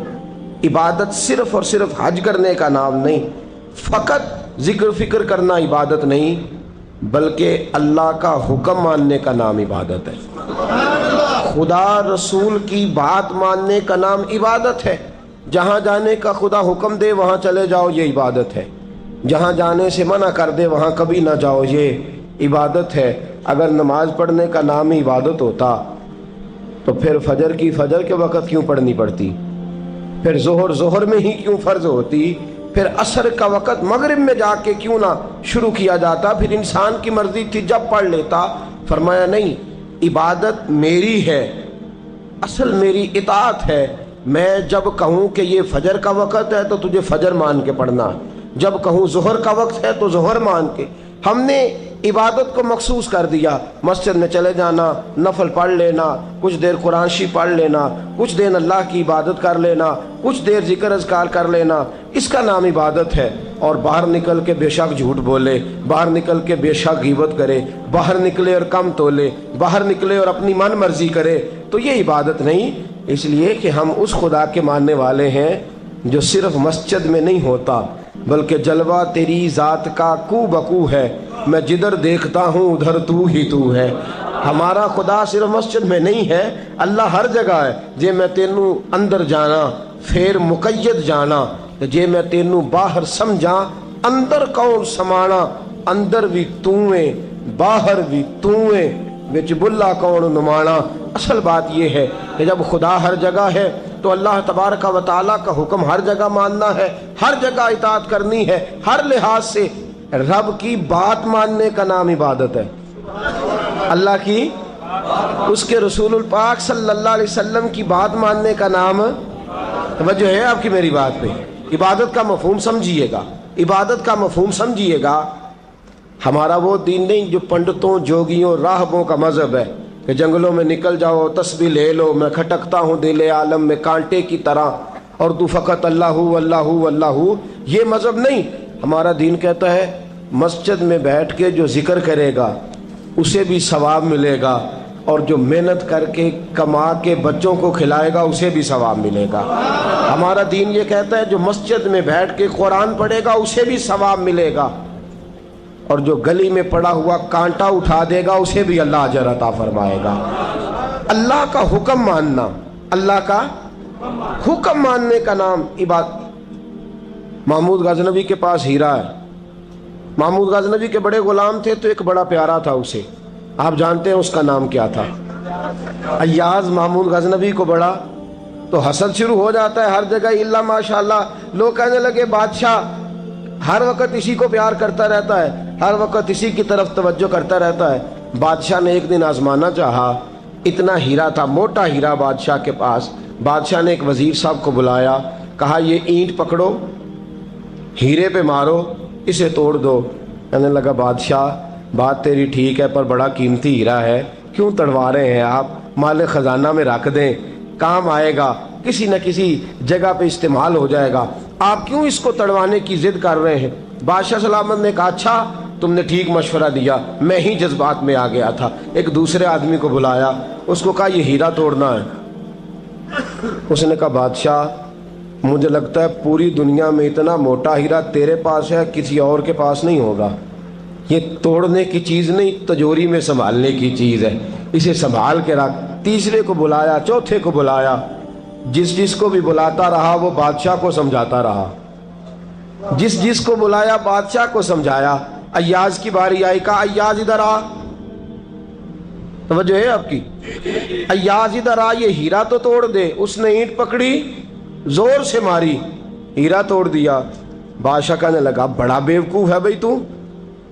A: عبادت صرف اور صرف حج کرنے کا نام نہیں، فقط ذکر فکر کرنا عبادت نہیں، بلکہ اللہ کا حکم ماننے کا نام عبادت ہے۔ خدا رسول کی بات ماننے کا نام عبادت ہے۔ جہاں جانے کا خدا حکم دے وہاں چلے جاؤ، یہ عبادت ہے۔ جہاں جانے سے منع کر دے وہاں کبھی نہ جاؤ، یہ عبادت ہے۔ اگر نماز پڑھنے کا نام ہی عبادت ہوتا تو پھر فجر کی فجر کے وقت کیوں پڑھنی پڑتی، پھر ظہر میں ہی کیوں فرض ہوتی، پھر عصر کا وقت مغرب میں جا کے کیوں نہ شروع کیا جاتا، پھر انسان کی مرضی تھی جب پڑھ لیتا۔ فرمایا نہیں، عبادت میری ہے، اصل میری اطاعت ہے۔ میں جب کہوں کہ یہ فجر کا وقت ہے تو تجھے فجر مان کے پڑھنا، جب کہوں ظہر کا وقت ہے تو ظہر مان کے۔ ہم نے عبادت کو مخصوص کر دیا، مسجد میں چلے جانا، نفل پڑھ لینا، کچھ دیر قرآن شریف پڑھ لینا، کچھ دیر اللہ کی عبادت کر لینا، کچھ دیر ذکر اذکار کر لینا، اس کا نام عبادت ہے۔ اور باہر نکل کے بے شک جھوٹ بولے، باہر نکل کے بے شک غیبت کرے، باہر نکلے اور کم تولے، باہر نکلے اور اپنی من مرضی کرے، تو یہ عبادت نہیں۔ اس لیے کہ ہم اس خدا کے ماننے والے ہیں جو صرف مسجد میں نہیں ہوتا، بلکہ جلوہ تیری ذات کا کو بکو ہے، میں جدھر دیکھتا ہوں ادھر تو ہی تو ہے۔ ہمارا خدا صرف مسجد میں نہیں ہے، اللہ ہر جگہ ہے۔ جے میں تینوں اندر جانا پھر مقید جانا، جے میں تینوں باہر سمجھا اندر کون سمانا، اندر بھی تویں باہر بھی تویں وچ بلا کون نمانا۔ اصل بات یہ ہے کہ جب خدا ہر جگہ ہے تو اللہ تبارک و تعالیٰ کا حکم ہر جگہ ماننا ہے، ہر جگہ اطاعت کرنی ہے، ہر لحاظ سے۔ رب کی بات ماننے کا نام عبادت ہے، اللہ کی، اس کے رسول الپاک صلی اللہ علیہ وسلم کی بات ماننے کا نام، توجہ ہے آپ کی میری بات پہ؟ عبادت کا مفہوم سمجھیے گا، عبادت کا مفہوم سمجھیے گا۔ ہمارا وہ دین نہیں جو پنڈتوں، جوگیوں، راہبوں کا مذہب ہے کہ جنگلوں میں نکل جاؤ، تسبیح لے لو، میں کھٹکتا ہوں دل عالم میں کانٹے کی طرح اور تو فقط اللہ اللہ اللہ، یہ مذہب نہیں۔ ہمارا دین کہتا ہے مسجد میں بیٹھ کے جو ذکر کرے گا اسے بھی ثواب ملے گا، اور جو محنت کر کے کما کے بچوں کو کھلائے گا اسے بھی ثواب ملے گا۔ ہمارا دین یہ کہتا ہے جو مسجد میں بیٹھ کے قرآن پڑھے گا اسے بھی ثواب ملے گا، اور جو گلی میں پڑا ہوا کانٹا اٹھا دے گا اسے بھی اللہ اجر عطا فرمائے گا۔ اللہ کا حکم ماننا، اللہ کا حکم ماننے کا نام عبادت۔ محمود غزنوی کے پاس ہیرا ہے، محمود غزنوی کے بڑے غلام تھے تو ایک بڑا پیارا تھا اسے، آپ جانتے ہیں اس کا نام کیا تھا؟ ایاز محمود غزنوی کو بڑا تو حسد شروع ہو جاتا ہے ہر جگہ، اللہ ماشاءاللہ، لوگ کہنے لگے بادشاہ ہر وقت اسی کو پیار کرتا رہتا ہے، ہر وقت اسی کی طرف توجہ کرتا رہتا ہے۔ بادشاہ نے ایک دن آزمانا چاہا، اتنا ہیرا تھا، موٹا ہیرا بادشاہ کے پاس۔ بادشاہ نے ایک وزیر صاحب کو بلایا، کہا یہ اینٹ پکڑو، ہیرے پہ مارو، اسے توڑ دو۔ کہنے لگا بادشاہ بات تیری ٹھیک ہے پر بڑا قیمتی ہیرا ہے، کیوں تڑوا رہے ہیں آپ؟ مال خزانہ میں رکھ دیں، کام آئے گا، کسی نہ کسی جگہ پہ استعمال ہو جائے گا، آپ کیوں اس کو تڑوانے کی ضد کر رہے ہیں؟ بادشاہ سلامت نے کہا اچھا تم نے ٹھیک مشورہ دیا، میں ہی جذبات میں آ گیا تھا۔ ایک دوسرے آدمی کو بلایا، اس کو کہا یہ ہیرا توڑنا ہے۔ اس نے کہا بادشاہ مجھے لگتا ہے پوری دنیا میں اتنا موٹا ہیرا تیرے پاس ہے، کسی اور کے پاس نہیں ہوگا، یہ توڑنے کی چیز نہیں تجوری میں سنبھالنے کی چیز ہے، اسے سنبھال کے رکھ۔ تیسرے کو بلایا، چوتھے کو بلایا، جس کو بھی بلاتا رہا وہ بادشاہ کو سمجھاتا رہا، جس کو بلایا بادشاہ کو سمجھایا۔ ایاز کی باری آئی، کہا ایاز ادھر آ، توجہ ہے آپ کی؟ ایاز ادھر آ، یہ ہیرا تو توڑ دے۔ اس نے اینٹ پکڑی، زور سے ماری، ہیرا توڑ دیا۔ بادشاہ کہنے لگا بڑا بیوقوف ہے بھئی تو،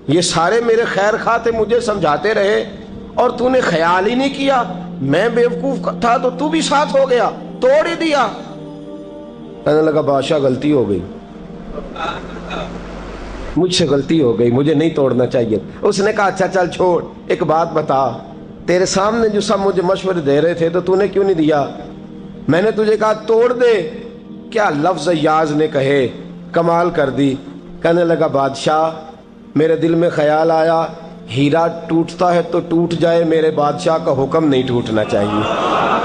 A: یہ سارے میرے خیر خواہ تھے، مجھے سمجھاتے رہے اور تو نے خیال ہی نہیں کیا، میں بیوقوف تھا تو تو بھی ساتھ ہو گیا، توڑ ہی دیا۔ کہنے لگا بادشاہ غلطی ہو گئی، مجھ سے غلطی ہو گئی، مجھے نہیں توڑنا چاہیے۔ اس نے کہا اچھا چل چھوڑ، ایک بات بتا، تیرے سامنے جو سب مجھے مشورے دے رہے تھے تو نے کیوں نہیں دیا؟ میں نے تجھے کہا توڑ دے، کیا لفظ ایاز نے کہے، کمال کر دی۔ کہنے لگا بادشاہ میرے دل میں خیال آیا ہیرا ٹوٹتا ہے تو ٹوٹ جائے، میرے بادشاہ کا حکم نہیں ٹوٹنا چاہیے،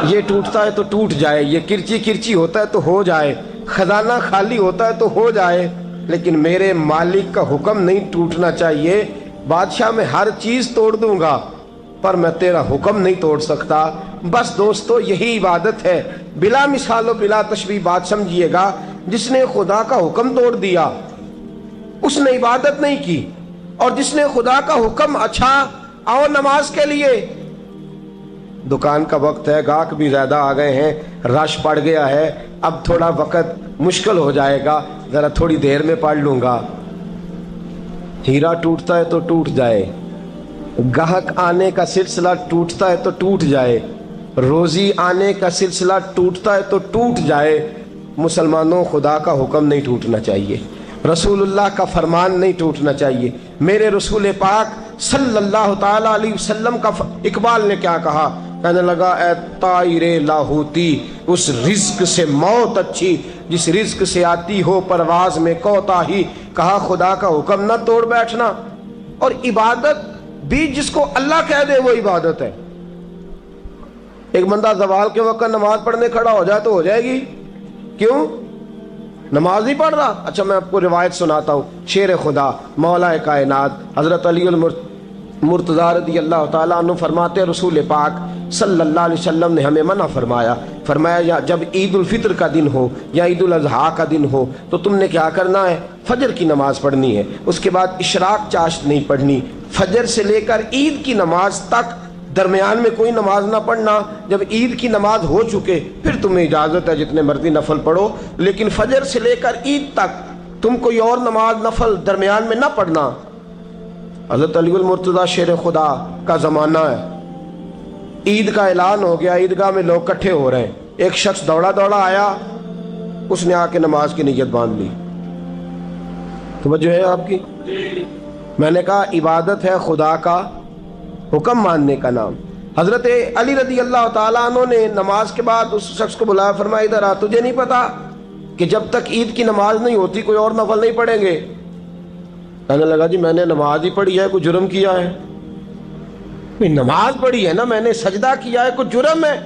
A: یہ ٹوٹتا ہے تو ٹوٹ جائے، یہ کرچی کرچی ہوتا ہے تو ہو جائے، خزانہ خالی ہوتا ہے تو ہو جائے، لیکن میرے مالک کا حکم نہیں ٹوٹنا چاہیے۔ بادشاہ میں ہر چیز توڑ دوں گا پر میں تیرا حکم نہیں توڑ سکتا۔ بس دوستو یہی عبادت ہے، بلا مثال و بلا تشبیہ بات سمجھیے گا۔ جس نے خدا کا حکم توڑ دیا اس نے عبادت نہیں کی، اور جس نے خدا کا حکم اچھا آؤ نماز کے لیے، دکان کا وقت ہے، گاہک بھی زیادہ آ گئے ہیں، رش پڑ گیا ہے، اب تھوڑا وقت مشکل ہو جائے گا، ذرا تھوڑی دیر میں پڑھ لوں گا۔ ہیرا ٹوٹتا ہے تو ٹوٹ جائے، گاہک آنے کا سلسلہ ٹوٹتا ہے تو ٹوٹ جائے، روزی آنے کا سلسلہ ٹوٹتا ہے تو ٹوٹ جائے۔ مسلمانوں خدا کا حکم نہیں ٹوٹنا چاہیے، رسول اللہ کا فرمان نہیں ٹوٹنا چاہیے۔ میرے رسول پاک صلی اللہ تعالی علیہ وسلم کا اقبال نے کیا کہا؟ کہنے لگا اے طائر لاہوتی، اس رزق سے موت اچھی جس رزق سے آتی ہو پرواز میں کوتاہی۔ کہا خدا کا حکم نہ توڑ بیٹھنا، اور عبادت بھی جس کو اللہ کہہ دے وہ عبادت ہے۔ ایک بندہ زوال کے وقت نماز پڑھنے کھڑا ہو جائے تو ہو جائے گی، کیوں؟ نماز نہیں پڑھ رہا؟ اچھا میں آپ کو روایت سناتا ہوں، شیر خدا مولا کائنات حضرت علی المرتضیٰ رضی اللہ تعالیٰ عنہ فرماتے ہیں رسول پاک صلی اللہ علیہ وسلم نے ہمیں منع فرمایا جب عید الفطر کا دن ہو یا عید الاضحیٰ کا دن ہو تو تم نے کیا کرنا ہے؟ فجر کی نماز پڑھنی ہے، اس کے بعد اشراق چاشت نہیں پڑھنی، فجر سے لے کر عید کی نماز تک درمیان میں کوئی نماز نہ پڑھنا۔ جب عید کی نماز ہو چکے پھر تمہیں اجازت ہے جتنے مرضی نفل پڑھو، لیکن فجر سے لے کر عید تک تم کوئی اور نماز نفل درمیان میں نہ پڑھنا۔ حضرت علی المرتضیٰ شیر خدا کا زمانہ ہے، عید کا اعلان ہو گیا، عیدگاہ میں لوگ اکٹھے ہو رہے ہیں، ایک شخص دوڑا آیا، اس نے آ کے نماز کی نیت باندھ لی۔ توجہ ہے آپ کی؟ میں نے کہا عبادت ہے خدا کا حکم ماننے کا نام۔ حضرت علی رضی اللہ تعالیٰ عنہ نے نماز کے بعد اس شخص کو بلایا، فرمایا ادھر آ، تجھے نہیں پتا کہ جب تک عید کی نماز نہیں ہوتی کوئی اور نفل نہیں پڑھیں گے؟ کہنے لگا جی میں نے نماز ہی پڑھی ہے، کوئی جرم کیا ہے؟ نماز پڑھی ہے نا میں نے، سجدہ کیا ہے، کوئی جرم ہے؟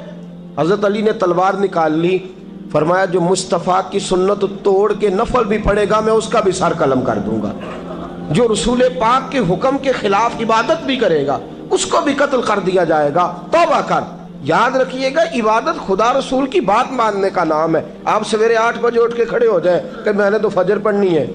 A: حضرت علی نے تلوار نکال لی، فرمایا جو مصطفیٰ کی سنت توڑ کے نفل بھی پڑھے گا میں اس کا بھی سر قلم کر دوں گا، جو رسول پاک کے حکم کے خلاف عبادت بھی کرے گا اس کو بھی قتل کر دیا جائے گا۔ توبہ کر۔ یاد رکھیے گا عبادت خدا رسول کی بات ماننے کا نام ہے۔ آپ سویرے 8 بجے اٹھ کے کھڑے ہو جائیں کہ میں نے تو فجر پڑھنی ہے،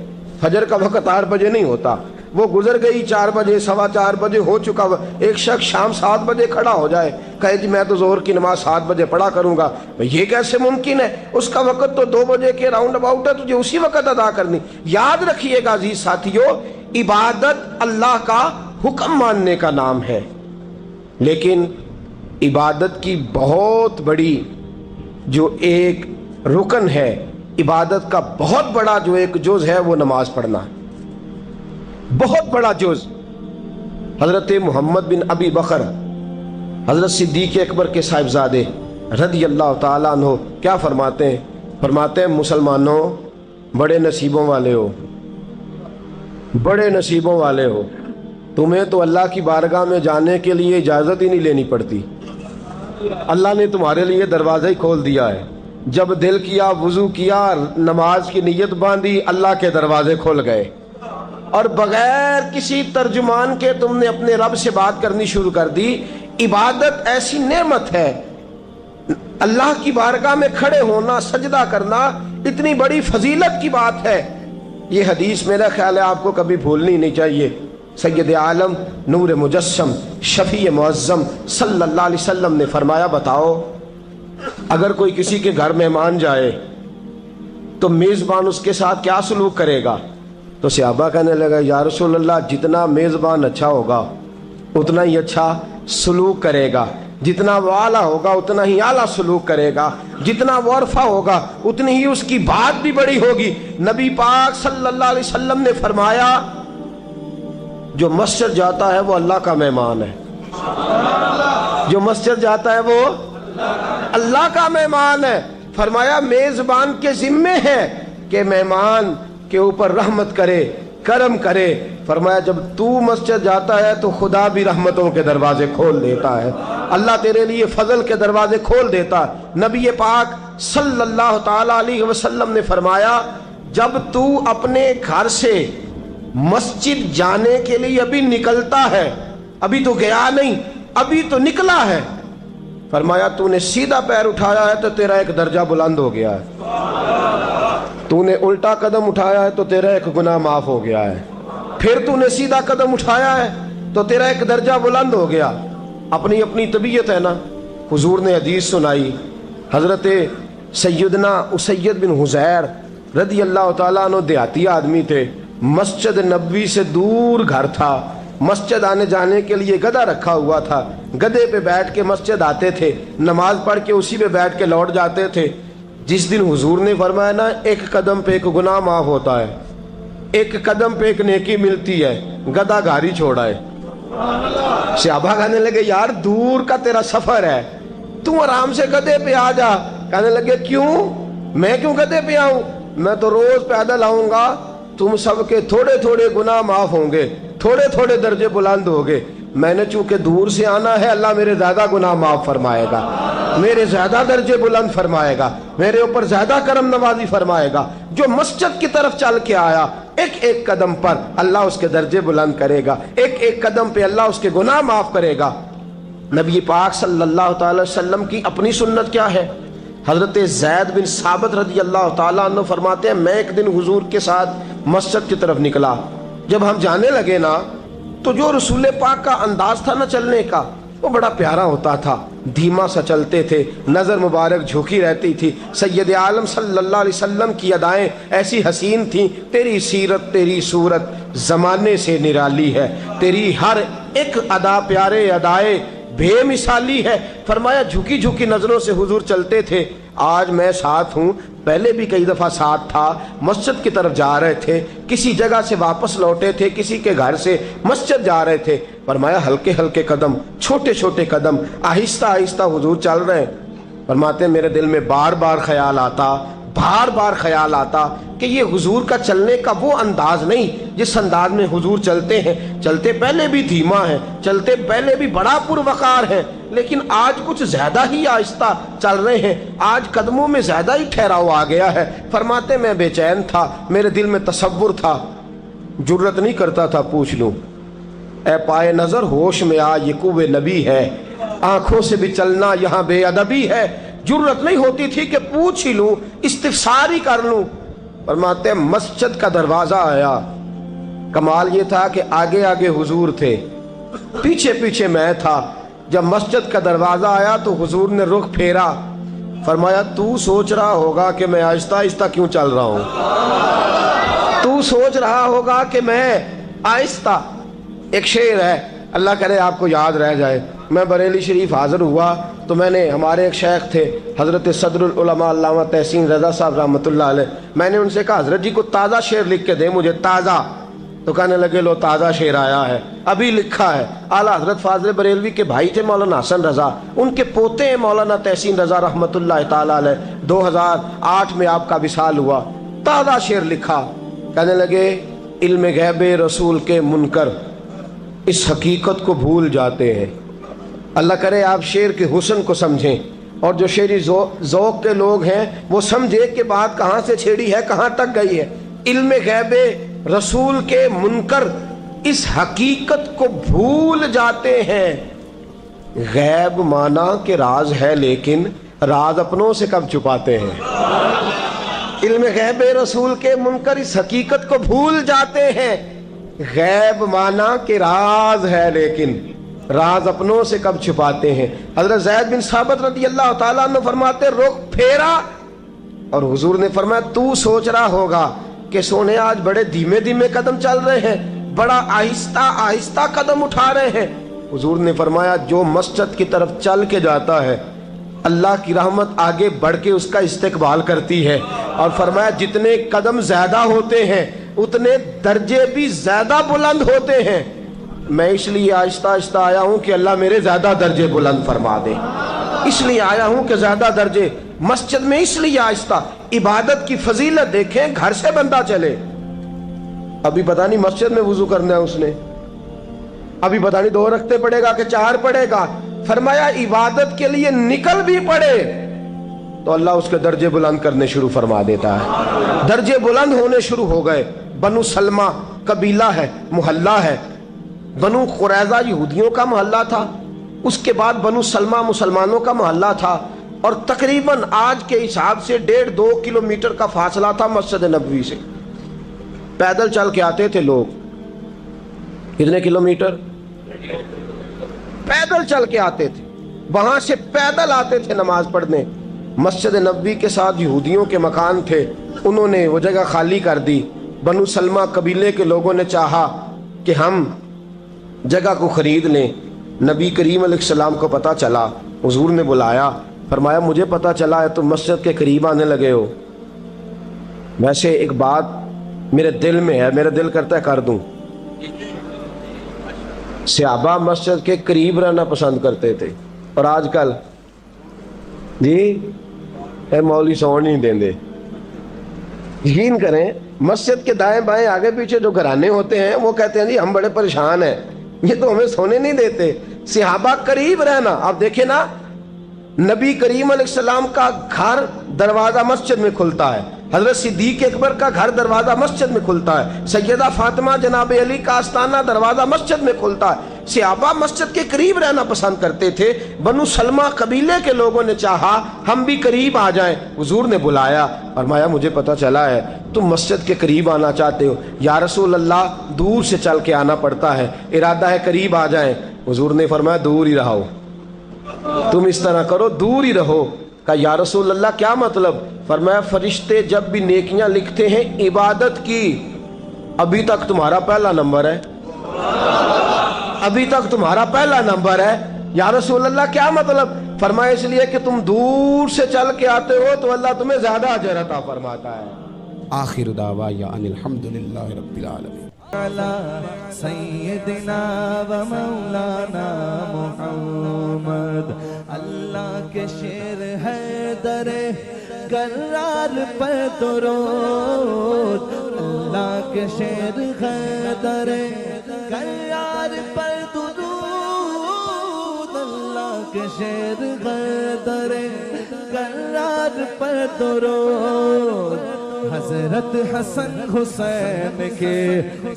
A: فجر کا وقت 8 بجے نہیں ہوتا، وہ گزر گئی 4 بجے، 4:15 بجے ہو چکا۔ ایک شخص شام 7 بجے کھڑا ہو جائے کہے جی میں تو ظہر کی نماز 7 بجے پڑھا کروں گا، یہ کیسے ممکن ہے؟ اس کا وقت تو 2 بجے کے راؤنڈ اباؤٹ ہے، تجھے اسی وقت ادا کرنی۔ یاد رکھیے گا عزیز ساتھیو، عبادت اللہ کا حکم ماننے کا نام ہے، لیکن عبادت کی بہت بڑی جو ایک رکن ہے، عبادت کا بہت بڑا جو ایک جز ہے وہ نماز پڑھنا، بہت بڑا جز۔ حضرت محمد بن ابی بکر حضرت صدیق اکبر کے صاحبزادے رضی اللہ تعالیٰ عنہ کیا فرماتے ہیں؟ فرماتے ہیں مسلمانوں بڑے نصیبوں والے ہو، بڑے نصیبوں والے ہو، تمہیں تو اللہ کی بارگاہ میں جانے کے لیے اجازت ہی نہیں لینی پڑتی، اللہ نے تمہارے لیے دروازہ ہی کھول دیا ہے۔ جب دل کیا، وضو کیا، نماز کی نیت باندھی، اللہ کے دروازے کھل گئے، اور بغیر کسی ترجمان کے تم نے اپنے رب سے بات کرنی شروع کر دی۔ عبادت ایسی نعمت ہے، اللہ کی بارگاہ میں کھڑے ہونا، سجدہ کرنا اتنی بڑی فضیلت کی بات ہے۔ یہ حدیث میرا خیال ہے آپ کو کبھی بھولنی نہیں چاہیے۔ سید عالم نور مجسم شفیع معظم صلی اللہ علیہ وسلم نے فرمایا بتاؤ اگر کوئی کسی کے گھر مہمان جائے تو میزبان اس کے ساتھ کیا سلوک کرے گا؟ تو صحابہ کہنے لگا یا رسول اللہ جتنا میزبان اچھا ہوگا اتنا ہی اچھا سلوک کرے گا، جتنا وہ اعلیٰ ہوگا اتنا ہی اعلیٰ سلوک کرے گا، جتنا وہ عرفہ ہوگا اتنی ہی اس کی بات بھی بڑی ہوگی۔ نبی پاک صلی اللہ علیہ وسلم نے فرمایا جو مسجد جاتا ہے وہ اللہ کا مہمان ہے، جو مسجد جاتا ہے وہ اللہ کا مہمان ہے۔ فرمایا میزبان کے ذمے ہے کہ مہمان کے اوپر رحمت کرے، کرم کرے۔ فرمایا جب تو مسجد جاتا ہے تو خدا بھی رحمتوں کے دروازے کھول دیتا ہے، اللہ تیرے لیے فضل کے دروازے کھول دیتا ہے۔ نبی پاک صلی اللہ تعالی علیہ وسلم نے فرمایا جب تو اپنے گھر سے مسجد جانے کے لیے ابھی نکلتا ہے، ابھی تو گیا نہیں، ابھی تو نکلا ہے، فرمایا تو نے سیدھا پیر اٹھایا ہے تو تیرا ایک درجہ بلند ہو گیا ہے، تو نے الٹا قدم اٹھایا ہے تو تیرا ایک گناہ معاف ہو گیا ہے، پھر تو نے سیدھا قدم اٹھایا ہے تو تیرا ایک درجہ بلند ہو گیا۔ اپنی اپنی طبیعت ہے نا۔ حضور نے حدیث سنائی، حضرت سیدنا اسید بن حضیر رضی اللہ تعالیٰ عنہ دیہاتی آدمی تھے، مسجد نبوی سے دور گھر تھا، مسجد آنے جانے کے لیے گدھا رکھا ہوا تھا، گدھے پہ بیٹھ کے مسجد آتے تھے، نماز پڑھ کے اسی پہ بیٹھ کے لوٹ جاتے تھے۔ جس دن حضور نے فرمایا نا ایک قدم پہ ایک گناہ معاف ہوتا ہے، ایک قدم پہ ایک نیکی ملتی ہے، گدھا گھر ہی چھوڑا ہے۔ صحابہ کہنے لگے یار دور کا تیرا سفر ہے، تم آرام سے گدھے پہ آ جا۔ کہنے لگے کیوں؟ میں کیوں گدھے پہ آؤں؟ میں تو روز پیدل آؤں گا، تم سب کے تھوڑے تھوڑے گناہ معاف ہوں گے، تھوڑے تھوڑے درجے بلند ہوں گے۔ میں نے چونکہ دور سے آنا ہے، اللہ میرے زیادہ گناہ معاف فرمائے گا، میرے زیادہ درجے بلند فرمائے گا، میرے اوپر زیادہ کرم نوازی فرمائے گا۔ جو مسجد کی طرف چل کے آیا ایک ایک قدم پر اللہ اس کے درجے بلند کرے گا، ایک ایک قدم پہ اللہ اس کے گناہ معاف کرے گا۔ نبی پاک صلی اللہ تعالی وسلم کی اپنی سنت کیا ہے؟ حضرت زید بن ثابت رضی اللہ تعالیٰ عنہ فرماتے ہیں میں ایک دن حضور کے ساتھ مسجد کی طرف نکلا، جب ہم جانے لگے نا تو جو رسول پاک کا انداز تھا نا چلنے کا وہ بڑا پیارا ہوتا تھا، دھیما سا چلتے تھے، نظر مبارک جھکی رہتی تھی۔ سید عالم صلی اللہ علیہ وسلم کی ادائیں ایسی حسین تھیں، تیری سیرت تیری صورت زمانے سے نرالی ہے، تیری ہر ایک ادا پیارے ادائے بے مثالی ہے۔ فرمایا جھکی جھکی نظروں سے حضور چلتے تھے۔ آج میں ساتھ ہوں، پہلے بھی کئی دفعہ ساتھ تھا، مسجد کی طرف جا رہے تھے، کسی جگہ سے واپس لوٹے تھے، کسی کے گھر سے مسجد جا رہے تھے۔ فرمایا ہلکے ہلکے قدم، چھوٹے چھوٹے قدم، آہستہ آہستہ حضور چل رہے ہیں۔ فرماتے ہیں میرے دل میں بار بار خیال آتا بار بار خیال آتا کہ یہ حضور کا چلنے کا وہ انداز نہیں جس انداز میں حضور چلتے ہیں. چلتے پہلے بھی دھیما ہے, چلتے پہلے بھی بڑا پروقار ہے, لیکن آج کچھ زیادہ ہی آہستہ چل رہے ہیں, آج قدموں میں زیادہ ہی ٹھہراؤ آ گیا ہے. فرماتے میں بے چین تھا, میرے دل میں تصور تھا, جرت نہیں کرتا تھا پوچھ لوں اے پائے نظر ہوش میں آ یہ کوہ نبی ہے, آنکھوں سے بھی چلنا یہاں بے ادبی ہے. جرت نہیں ہوتی تھی کہ پوچھ ہی لوں, استفسار ہی کر لوں. فرماتے مسجد کا دروازہ آیا, کمال یہ تھا کہ آگے آگے حضور تھے, پیچھے پیچھے میں تھا. جب مسجد کا دروازہ آیا تو حضور نے رخ پھیرا, فرمایا تو سوچ رہا ہوگا کہ میں آہستہ آہستہ کیوں چل رہا ہوں, تو سوچ رہا ہوگا کہ میں آہستہ. ایک شعر ہے, اللہ کرے آپ کو یاد رہ جائے. میں بریلی شریف حاضر ہوا تو میں نے, ہمارے ایک شیخ تھے حضرت صدر العلماء علامہ تحسین رضا صاحب رحمۃ اللہ علیہ, میں نے ان سے کہا حضرت جی کو تازہ شعر لکھ کے دیں مجھے, تازہ. تو کہنے لگے لو تازہ شعر آیا ہے, ابھی لکھا ہے. اعلیٰ حضرت فاضل بریلوی کے بھائی تھے مولانا حسن رضا, ان کے پوتے ہیں مولانا تحسین رضا رحمۃ اللہ تعالیٰ علیہ. 2008 میں آپ کا وصال ہوا. تازہ شعر لکھا, کہنے لگے علم غیب رسول کے منکر اس حقیقت کو بھول جاتے ہیں. اللہ کرے آپ شعر کے حسن کو سمجھیں, اور جو شعری ذوق کے لوگ ہیں وہ سمجھے کہ بات کہاں سے چھیڑی ہے, کہاں تک گئی ہے. علم غیب رسول کے منکر اس حقیقت کو بھول جاتے ہیں. غیب مانا کہ راز ہے لیکن راز اپنوں سے کب چھپاتے ہیں. علم غیب رسول کے منکر اس حقیقت کو بھول جاتے ہیں. غیب مانا کہ راز ہے لیکن راز اپنوں سے کب چھپاتے ہیں. حضرت زید بن ثابت رضی اللہ تعالیٰ عنہ فرماتے رخ پھیرا اور حضور نے فرمایا تو سوچ رہا ہوگا کہ سونے آج بڑے دھیمے دھیمے قدم چل رہے ہیں, بڑا آہستہ آہستہ قدم اٹھا رہے ہیں. حضور نے فرمایا جو مسجد کی طرف چل کے جاتا ہے اللہ کی رحمت آگے بڑھ کے اس کا استقبال کرتی ہے, اور فرمایا جتنے قدم زیادہ ہوتے ہیں اتنے درجے بھی زیادہ بلند ہوتے ہیں. میں اس لیے آہستہ آہستہ آیا ہوں کہ اللہ میرے زیادہ درجے بلند فرما دے, اس لیے آیا ہوں کہ زیادہ درجے. مسجد میں اس لیے آہستہ, عبادت کی فضیلت دیکھیں, گھر سے بندہ چلے, ابھی پتہ نہیں مسجد میں وضو کرنا ہے اس نے, ابھی پتہ نہیں 2 رکعتیں پڑھے گا کہ 4 پڑھے گا. فرمایا عبادت کے لیے نکل بھی پڑے تو اللہ اس کے درجے بلند کرنے شروع فرما دیتا ہے. درجے بلند ہونے شروع ہو گئے. بنو سلمہ قبیلہ ہے, محلہ ہے. بنو قریظہ یہودیوں کا محلہ تھا, اس کے بعد بنو سلمہ مسلمانوں کا محلہ تھا, اور تقریباً آج کے حساب سے 1.5-2 کلومیٹر کا فاصلہ تھا مسجد نبوی سے. پیدل چل کے آتے تھے لوگ. کتنے کلومیٹر پیدل چل کے آتے تھے, وہاں سے پیدل آتے تھے نماز پڑھنے. مسجد نبوی کے ساتھ یہودیوں کے مکان تھے, انہوں نے وہ جگہ خالی کر دی. بنو سلمہ قبیلے کے لوگوں نے چاہا کہ ہم جگہ کو خرید لیں. نبی کریم علیہ السلام کو پتہ چلا, حضور نے بلایا, فرمایا مجھے پتہ چلا ہے تم مسجد کے قریب آنے لگے ہو, ویسے ایک بات میرے دل میں ہے, میرا دل کرتا ہے کر دوں. صحابہ مسجد کے قریب رہنا پسند کرتے تھے, اور آج کل جی اے مولوی سون نہیں دیں دے. یقین کریں مسجد کے دائیں بائیں آگے پیچھے جو گھرانے ہوتے ہیں وہ کہتے ہیں جی ہم بڑے پریشان ہیں, یہ تو ہمیں سونے نہیں دیتے. صحابہ قریب رہنا. آپ دیکھیں نا, نبی کریم علیہ السلام کا گھر دروازہ مسجد میں کھلتا ہے, حضرت صدیق اکبر کا گھر دروازہ مسجد میں کھلتا ہے, سیدہ فاطمہ جناب علی کا آستانہ دروازہ مسجد میں کھلتا ہے. صحابہ مسجد کے قریب رہنا پسند کرتے تھے. بنو سلمہ قبیلے کے لوگوں نے چاہا ہم بھی قریب آ جائیں. حضور نے بلایا, فرمایا مجھے پتہ چلا ہے تم مسجد کے قریب آنا چاہتے ہو. یا رسول اللہ دور سے چل کے آنا پڑتا ہے, ارادہ ہے قریب آ جائیں. حضور نے فرمایا دور ہی رہو, تم اس طرح کرو دور ہی رہو. کہا یا رسول اللہ کیا مطلب؟ فرمایا فرشتے جب بھی نیکیاں لکھتے ہیں عبادت کی, ابھی تک تمہارا پہلا نمبر ہے, ابھی تک تمہارا پہلا نمبر ہے. یا رسول اللہ کیا مطلب؟ فرمایا اس لیے کہ تم دور سے چل کے آتے ہو تو اللہ تمہیں زیادہ اجر عطا فرماتا ہے. آخر دعوانا ان الحمدللہ رب العالمین.
B: سیدنا و مولانا محمد. اللہ کے شیر ہے در کرار پر درود اللہ کے شیر حیدر کرار پر درود اللہ کے شیر حیدر کرار پر درود حضرت حسن حسین کے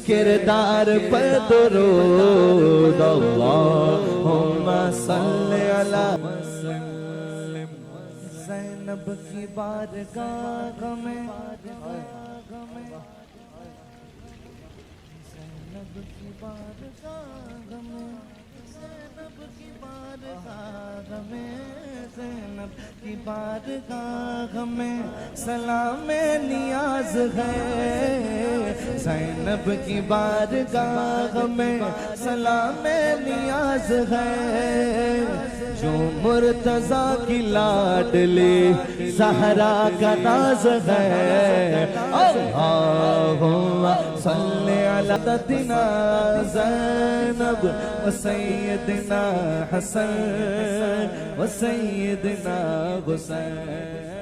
B: کردار پر درود اللہم صلی علی وسلم زینب کی بارگاہ میں زینب کی بارگاہ میں زینب کی بارگاہ میں زینب کی بارگاہ میں سلام نیاز ہے زینب کی بارگاہ میں سلام نیاز ہے جو مرتضیٰ کی لاڈلی زہرا کا ناز ہے اللہم صلی علی سیدنا زینب و سیدنا حسن و سیدنا حسین